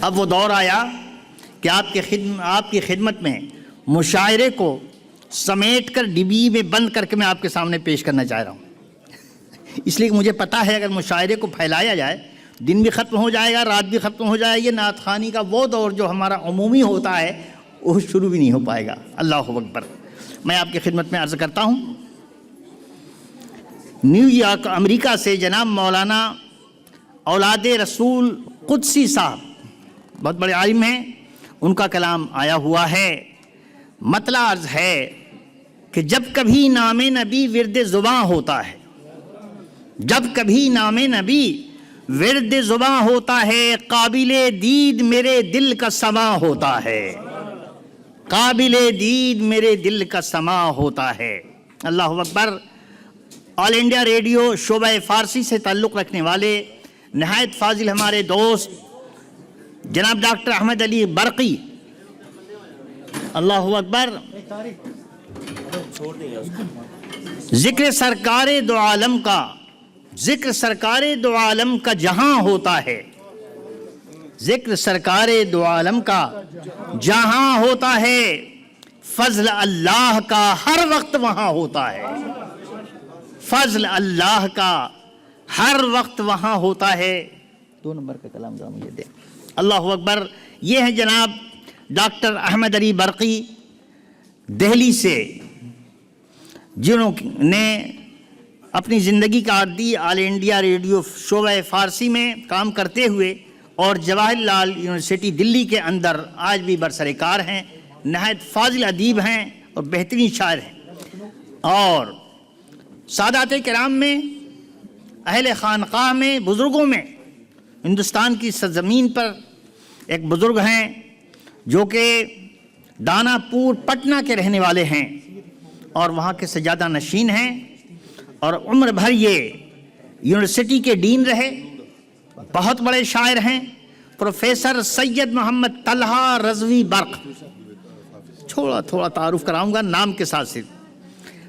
اب وہ دور آیا کہ آپ کی خدمت میں مشاعرے کو سمیٹ کر ڈبی میں بند کر کے میں آپ کے سامنے پیش کرنا چاہ رہا ہوں، اس لیے کہ مجھے پتہ ہے اگر مشاعرے کو پھیلایا جائے دن بھی ختم ہو جائے گا، رات بھی ختم ہو جائے گی، نعت خوانی کا وہ دور جو ہمارا عمومی ہوتا ہے وہ شروع بھی نہیں ہو پائے گا۔ اللہ اکبر۔ میں آپ کی خدمت میں عرض کرتا ہوں، نیو یارک امریکہ سے جناب مولانا اولاد رسول قدسی صاحب بہت بڑے عالم ہیں، ان کا کلام آیا ہوا ہے۔ مطلع عرض ہے کہ جب کبھی نام نبی ورد زباں ہوتا ہے، جب کبھی نام نبی ورد زباں ہوتا ہے، قابل دید میرے دل کا سما ہوتا ہے، قابل دید میرے دل کا سما ہوتا ہے۔ اللہ اکبر۔ آل انڈیا ریڈیو شعبہ فارسی سے تعلق رکھنے والے نہایت فاضل ہمارے دوست جناب ڈاکٹر احمد علی برقی، اللہ اکبر، ذکر سرکار دو عالم کا، ذکر سرکار دو عالم کا جہاں ہوتا ہے، ذکر سرکار دو عالم کا جہاں ہوتا ہے، فضل اللہ کا ہر وقت وہاں ہوتا ہے، فضل اللہ کا ہر وقت وہاں ہوتا ہے۔ 2 نمبر کا کلام ذرا مجھے دیں۔ اللہ اکبر۔ یہ ہے جناب ڈاکٹر احمد علی برقی دہلی سے، جنہوں نے اپنی زندگی کاٹ دی آل انڈیا ریڈیو شعبہ فارسی میں کام کرتے ہوئے، اور جواہر لال یونیورسٹی دلی کے اندر آج بھی برسر کار ہیں، نہایت فاضل ادیب ہیں اور بہترین شاعر ہیں۔ اور سادات کرام میں، اہل خانقاہ میں، بزرگوں میں، ہندوستان کی سرزمین پر ایک بزرگ ہیں جو کہ دانا پور پٹنہ کے رہنے والے ہیں اور وہاں کے سجادہ نشین ہیں، اور عمر بھر یہ یونیورسٹی کے ڈین رہے، بہت بڑے شاعر ہیں، پروفیسر سید محمد طلحہ رضوی برق۔ تھوڑا تعارف کراؤں گا نام کے ساتھ صرف۔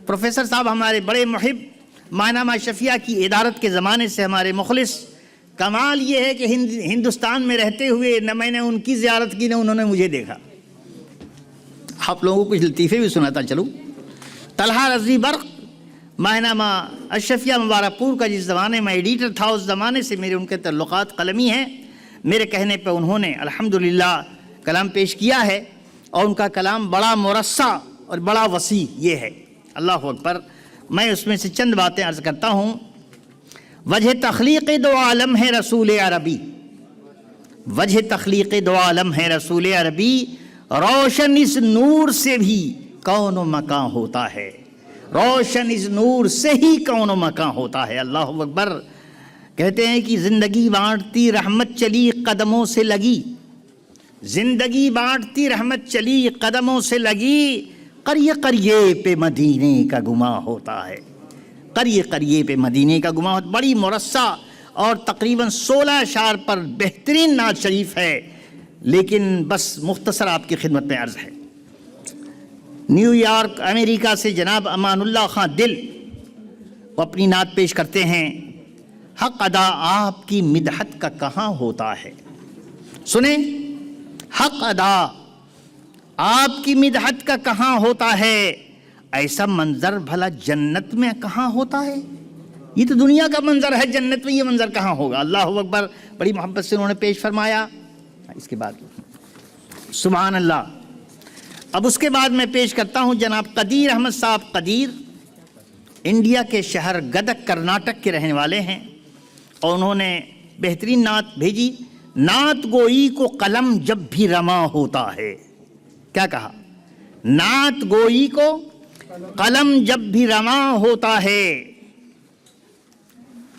پروفیسر صاحب ہمارے بڑے محب، ماہنامہ شفیہ کی ادارت کے زمانے سے ہمارے مخلص۔ کمال یہ ہے کہ ہندوستان میں رہتے ہوئے نہ میں نے ان کی زیارت کی نہ انہوں نے مجھے دیکھا۔ آپ لوگوں کو کچھ لطیفے بھی سناتا چلوں۔ طلحہ رضوی برق ماہنامہ اشرفیہ مبارک پور کا جس زمانے میں ایڈیٹر تھا، اس زمانے سے میرے ان کے تعلقات قلمی ہیں۔ میرے کہنے پہ انہوں نے الحمدللہ کلام پیش کیا ہے، اور ان کا کلام بڑا مرصع اور بڑا وسیع یہ ہے۔ اللہ اکبر۔ میں اس میں سے چند باتیں عرض کرتا ہوں۔ وجہ تخلیق دو عالم ہے رسول عربی، وجہ تخلیق دو عالم ہے رسول عربی، روشن اس نور سے بھی کون و مکان ہوتا ہے، روشن اس نور سے ہی کون و مکان ہوتا ہے۔ اللہ اکبر۔ کہتے ہیں کہ زندگی بانٹتی رحمت چلی قدموں سے لگی، زندگی بانٹتی رحمت چلی قدموں سے لگی، قریے قریے پہ مدینے کا گماں ہوتا ہے، قریے قریے پہ مدینے کا گماں ہوتا ہے۔ بڑی مرصع اور تقریباً 16 اشعار پر بہترین نعت شریف ہے، لیکن بس مختصر آپ کی خدمت میں عرض ہے۔ نیو یارک امریکہ سے جناب امان اللہ خان دل وہ اپنی نعت پیش کرتے ہیں۔ حق ادا آپ کی مدحت کا کہاں ہوتا ہے، سنیں، حق ادا آپ کی مدحت کا کہاں ہوتا ہے، ایسا منظر بھلا جنت میں کہاں ہوتا ہے۔ یہ تو دنیا کا منظر ہے، جنت میں یہ منظر کہاں ہوگا۔ اللہ اکبر۔ بڑی محبت سے انہوں نے پیش فرمایا۔ اس کے بعد سبحان اللہ۔ اب اس کے بعد میں پیش کرتا ہوں جناب قدیر احمد صاحب قدیر، انڈیا کے شہر گدک کرناٹک کے رہنے والے ہیں، اور انہوں نے بہترین نعت بھیجی۔ نعت گوئی کو قلم جب بھی رواں ہوتا ہے، کیا کہا، نعت گوئی کو قلم جب بھی رواں ہوتا ہے۔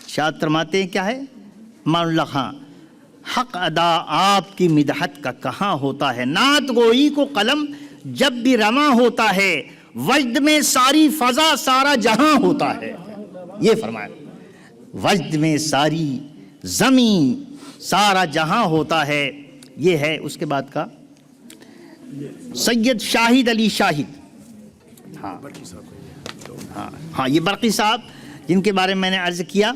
شاد فرماتے ہیں کیا ہے مان اللہ خان، حق ادا آپ کی مدحت کا کہاں ہوتا ہے، نعت گوئی کو قلم جب بھی رواں ہوتا ہے، وجد میں ساری فضا سارا جہاں ہوتا ہے۔ یہ فرمایا، وجد میں ساری زمین سارا جہاں ہوتا ہے۔ یہ ہے اس کے بعد کا سید شاہد علی شاہد، ہاں یہ برقی صاحب جن کے بارے میں میں نے عرض کیا۔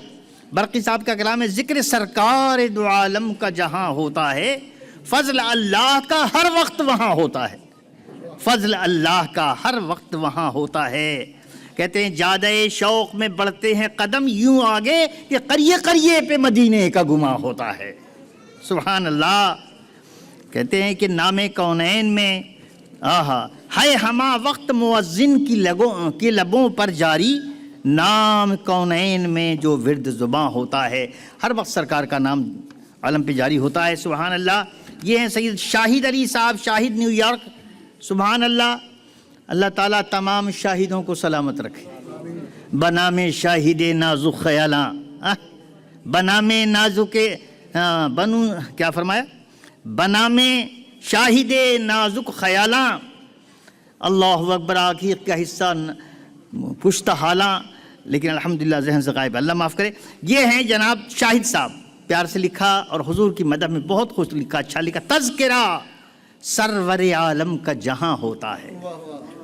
برقی صاحب کا کلام ہے، ذکر سرکار دو عالم کا جہاں ہوتا ہے، فضل اللہ کا ہر وقت وہاں ہوتا ہے، فضل اللہ کا ہر وقت وہاں ہوتا ہے۔ کہتے ہیں زیادہ شوق میں بڑھتے ہیں قدم یوں آگے کہ قریے قریے پہ مدینے کا گماں ہوتا ہے۔ سبحان اللہ۔ کہتے ہیں کہ نام کونین میں ہے ہما وقت مؤذن کی لبوں پر جاری، نام کونین میں جو ورد زباں ہوتا ہے، ہر وقت سرکار کا نام عالم پہ جاری ہوتا ہے۔ سبحان اللہ۔ یہ ہیں سید شاہد علی صاحب، شاہد نیو یارک۔ سبحان اللہ۔ اللہ تعالیٰ تمام شاہدوں کو سلامت رکھے۔ بنام شاہد نازک خیالاں، بنام نازک بنو کیا فرمایا، بنام شاہد نازک خیالاں، اللہ اکبر عقیق کا حصہ پشت حالاں، لیکن الحمدللہ ذہن سے غائب، اللہ معاف کرے۔ یہ ہیں جناب شاہد صاحب، پیار سے لکھا اور حضور کی مدح میں بہت خوش لکھا، اچھا لکھا۔ تذکرہ سرور عالم کا جہاں ہوتا ہے،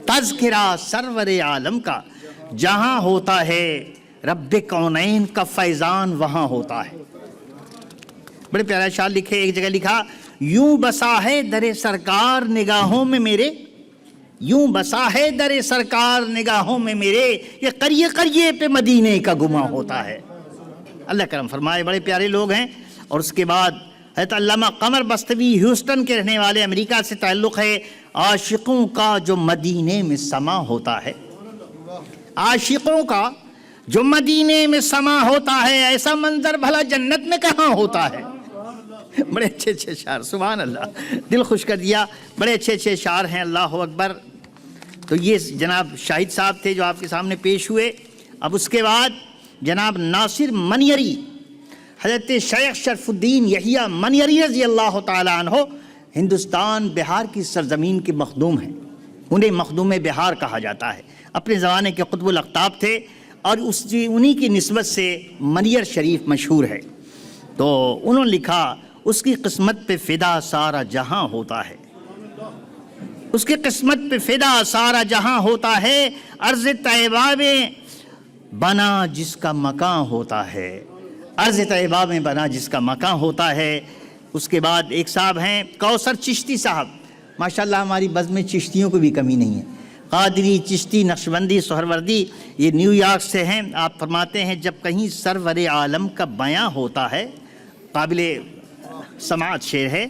تذکرہ سرور عالم کا جہاں ہوتا ہے، رب کونین کا فیضان وہاں ہوتا ہے۔ بڑے پیارا شعر لکھے، ایک جگہ لکھا، یوں بسا ہے در سرکار نگاہوں میں میرے، یوں بسا ہے در سرکار نگاہوں میں میرے، یہ قریے قریے پہ مدینے کا گماں ہوتا ہے۔ اللہ کرم فرمائے، بڑے پیارے لوگ ہیں۔ اور اس کے بعد حضرت علامہ قمر بستوی ہیوسٹن کے رہنے والے، امریکہ سے تعلق ہے۔ عاشقوں کا جو مدینے میں سما ہوتا ہے، عاشقوں کا جو مدینے میں سما ہوتا ہے، ایسا منظر بھلا جنت میں کہاں ہوتا ہے۔ بڑے اچھے اچھے شعر، سبحان اللہ، دل خوش کر دیا۔ بڑے اچھے اچھے شعر ہیں، اللہ اکبر۔ تو یہ جناب شاہد صاحب تھے جو آپ کے سامنے پیش ہوئے۔ اب اس کے بعد جناب ناصر منیری، حضرت شیخ شرف الدین یحییٰ منیری رضی اللہ تعالیٰ عنہ ہندوستان بہار کی سرزمین کے مخدوم ہیں، انہیں مخدوم بہار کہا جاتا ہے، اپنے زمانے کے قطب الاقطاب تھے، اور انہی کی نسبت سے منیر شریف مشہور ہے۔ تو انہوں نے لکھا، اس کی قسمت پہ فدا سارا جہاں ہوتا ہے، اس کی قسمت پہ فدا سارا جہاں ہوتا ہے، عرض طیبہ میں بنا جس کا مکان ہوتا ہے، عرض طیبہ میں بنا جس کا مکان ہوتا ہے۔ اس کے بعد ایک صاحب ہیں کوثر چشتی صاحب، ماشاءاللہ ہماری بزم میں چشتیوں کو بھی کمی نہیں ہے، قادری، چشتی، نقشبندی، سہروردی، یہ نیو یارک سے ہیں۔ آپ فرماتے ہیں، جب کہیں سرور عالم کا بیاں ہوتا ہے، قابل سماعت شعر ہے،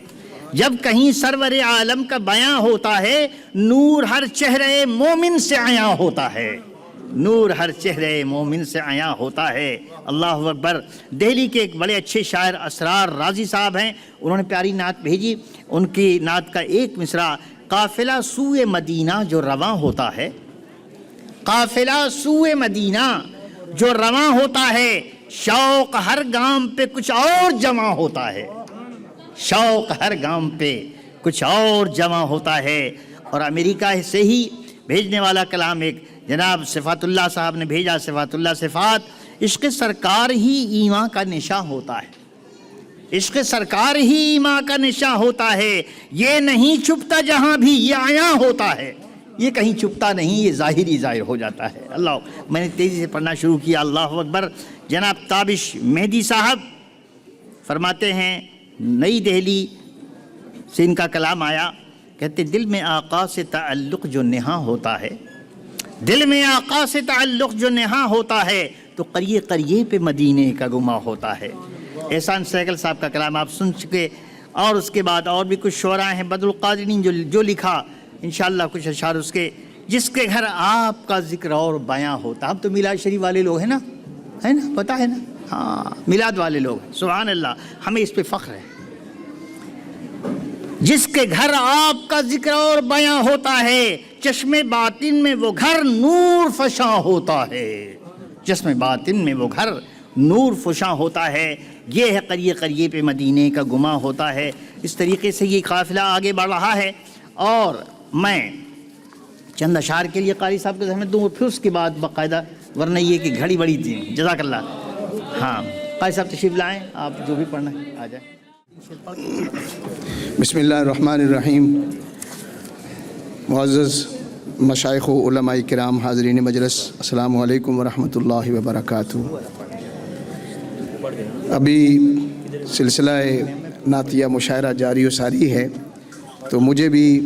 جب کہیں سرور عالم کا بیاں ہوتا ہے، نور ہر چہرے مومن سے عیاں ہوتا ہے، نور ہر چہرے مومن سے عیاں ہوتا ہے۔ اللہ اکبر۔ دہلی کے ایک بڑے اچھے شاعر اسرار رازی صاحب ہیں، انہوں نے پیاری نعت بھیجی، ان کی نعت کا ایک مصرع، قافلہ سوئے مدینہ جو رواں ہوتا ہے، قافلہ سوئے مدینہ جو رواں ہوتا ہے، شوق ہر گام پہ کچھ اور جمع ہوتا ہے، شوق ہر گام پہ کچھ اور جمع ہوتا ہے۔ اور امریکہ سے ہی بھیجنے والا کلام ایک جناب صفات اللہ صاحب نے بھیجا، صفات اللہ صفات، عشق سرکار ہی ایمان کا نشاں ہوتا ہے، عشق سرکار ہی ایمان کا نشاں ہوتا ہے، یہ نہیں چھپتا جہاں بھی یہ عیاں ہوتا ہے، یہ کہیں چھپتا نہیں، یہ ظاہر ہی ظاہر ہو جاتا ہے۔ اللہ، میں نے تیزی سے پڑھنا شروع کیا، اللہ اکبر۔ جناب تابش مہدی صاحب فرماتے ہیں، نئی دہلی سے ان کا کلام آیا، کہتے دل میں آقا سے تعلق جو نہاں ہوتا ہے، دل میں آقا سے تعلق جو نہاں ہوتا ہے، تو قریے قریے پہ مدینے کا گماں ہوتا ہے۔ احسان سہگل صاحب کا کلام آپ سن چکے، اور اس کے بعد اور بھی کچھ شعراء ہیں، بدر القادری نے جو لکھا، انشاءاللہ کچھ اشعار اس کے، جس کے گھر آپ کا ذکر اور بیاں ہوتا۔ ہم تو میلاد شریف والے لوگ ہیں نا، ہے نا، پتہ ہے نا، ہاں میلاد والے لوگ ہیں، سبحان اللہ، ہمیں اس پہ فخر ہے۔ جس کے گھر آپ کا ذکر اور بیاں ہوتا ہے، چشم باطن میں وہ گھر نور فشاں ہوتا ہے، چشم باطن میں وہ گھر نور فشاں ہوتا ہے، یہ ہے قریے قریے پہ مدینے کا گماں ہوتا ہے۔ اس طریقے سے یہ قافلہ آگے بڑھ رہا ہے، اور میں چند اشعار کے لیے قاری صاحب کو زحمت دوں، پھر اس کے بعد باقاعدہ، ورنہ یہ کہ گھڑی بڑی تھی۔ جزاک اللہ۔ ہاں قاری صاحب تشریف لائیں، آپ جو بھی پڑھنا ہے آ جائیں۔ بسم اللہ الرحمن الرحیم۔ معزز مشائخ و علماء کرام، حاضرین مجلس، السلام علیکم ورحمۃ اللہ وبرکاتہ۔ ابھی سلسلہ نعتیہ مشاعرہ جاری و ساری ہے، تو مجھے بھی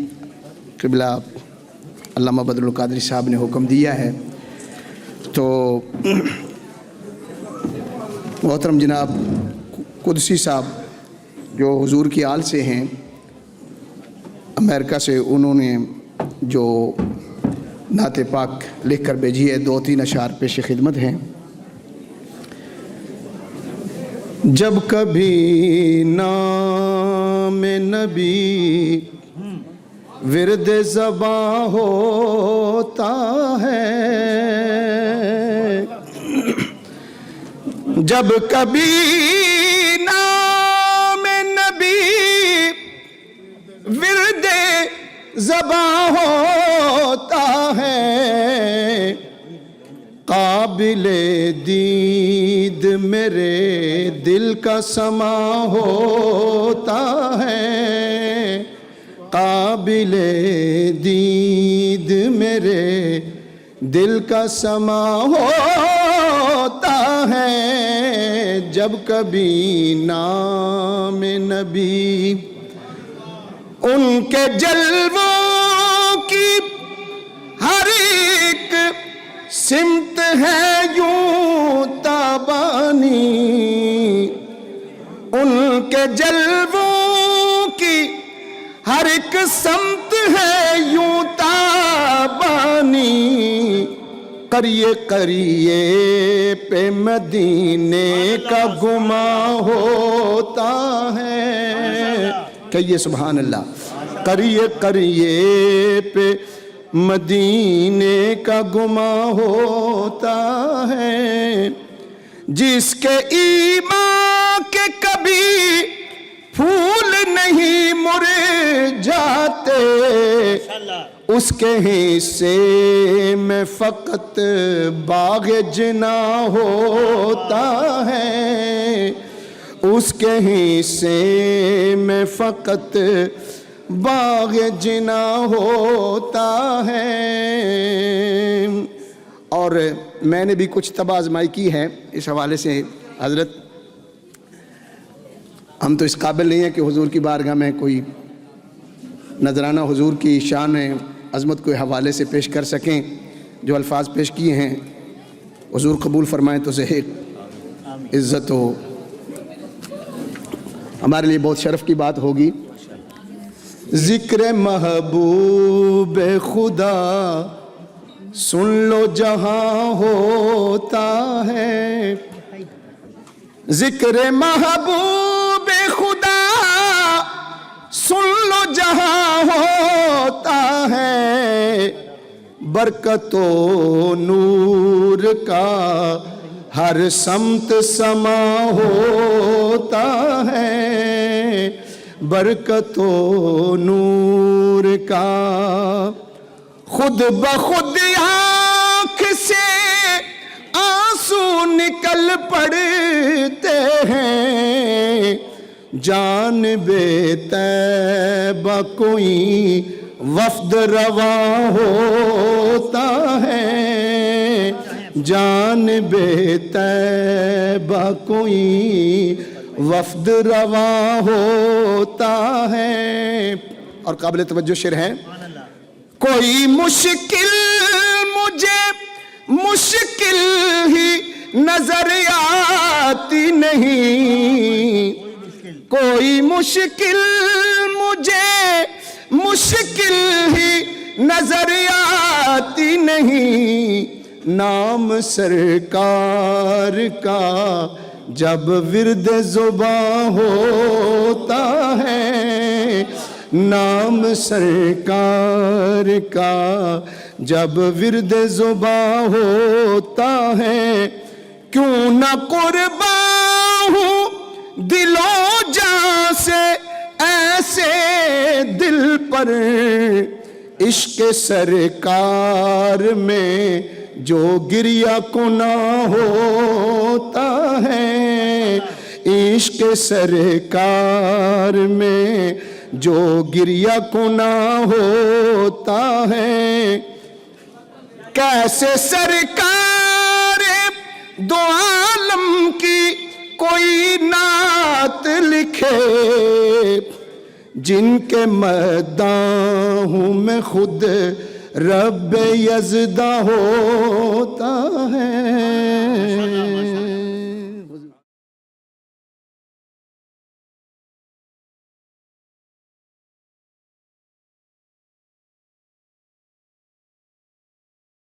قبلہ علامہ بدر القادری صاحب نے حکم دیا ہے، تو محترم جناب قدسی صاحب جو حضور کی آل سے ہیں، امریکہ سے، انہوں نے جو نعت پاک لکھ کر بھیجی ہے، 2-3 اشعار پیش خدمت ہیں۔ جب کبھی نام نبی ورد زباں ہوتا ہے، جب کبھی نام نبی ورد زباں ہوتا ہے، قابل دید میرے دل کا سما ہوتا ہے، قابل دید میرے دل کا سما ہوتا ہے، جب کبھی نام نبی ان کے جلووں کی ہر ایک سمت ہے یوں تابانی، ان کے جلووں کی ہر ایک سمت ہے یوں تابانی، قریے قریے پہ مدینے کا گماں ہوتا ہے، کہیے سبحان اللہ، قریے قریے پہ مدینے کا گماں ہوتا ہے، جس کے ایمان کے کبھی پھول نہیں مرجھاتے، اس کے حصے میں فقط باغ جنا ہوتا ہے، اس کے حصے میں فقط باغ جنا ہوتا ہے۔ اور میں نے بھی کچھ طبع آزمائی کی ہے اس حوالے سے۔ حضرت، ہم تو اس قابل نہیں ہیں کہ حضور کی بارگاہ میں کوئی نذرانہ حضور کی شان عظمت کو حوالے سے پیش کر سکیں، جو الفاظ پیش کیے ہیں حضور قبول فرمائیں تو ذہن عزت ہو، ہمارے لیے بہت شرف کی بات ہوگی۔ ذکر محبوب خدا سن لو جہاں ہوتا ہے، ذکر محبوب خدا سن لو جہاں ہوتا ہے، برکت و نور کا ہر سمت سما ہوتا ہے، برکت و نور کا خود بخود آنکھ سے آنسو نکل پڑتے ہیں، جانب طیبہ کوئی وفد رواں ہوتا ہے، جانب طیبہ کوئی وفد رواں ہوتا ہے۔ اور قابل توجہ شعر ہے، کوئی مشکل مجھے مشکل ہی نظر آتی نہیں، کوئی مشکل مجھے مشکل ہی نظر آتی نہیں، نام سرکار کا جب ورد زباں ہوتا ہے، نام سرکار کا جب ورد زباں ہوتا ہے، کیوں نہ قربان ہوں دل و جان سے ایسے دل پر، عشق سرکار میں جو گریہ کناں ہوتا ہے، عشق سرکار میں جو گریہ کناں ہوتا ہے، کیسے سرکار دو عالم کی کوئی نعت لکھے جن کے مداحوں میں خود رب یزداں ہوتا ہے.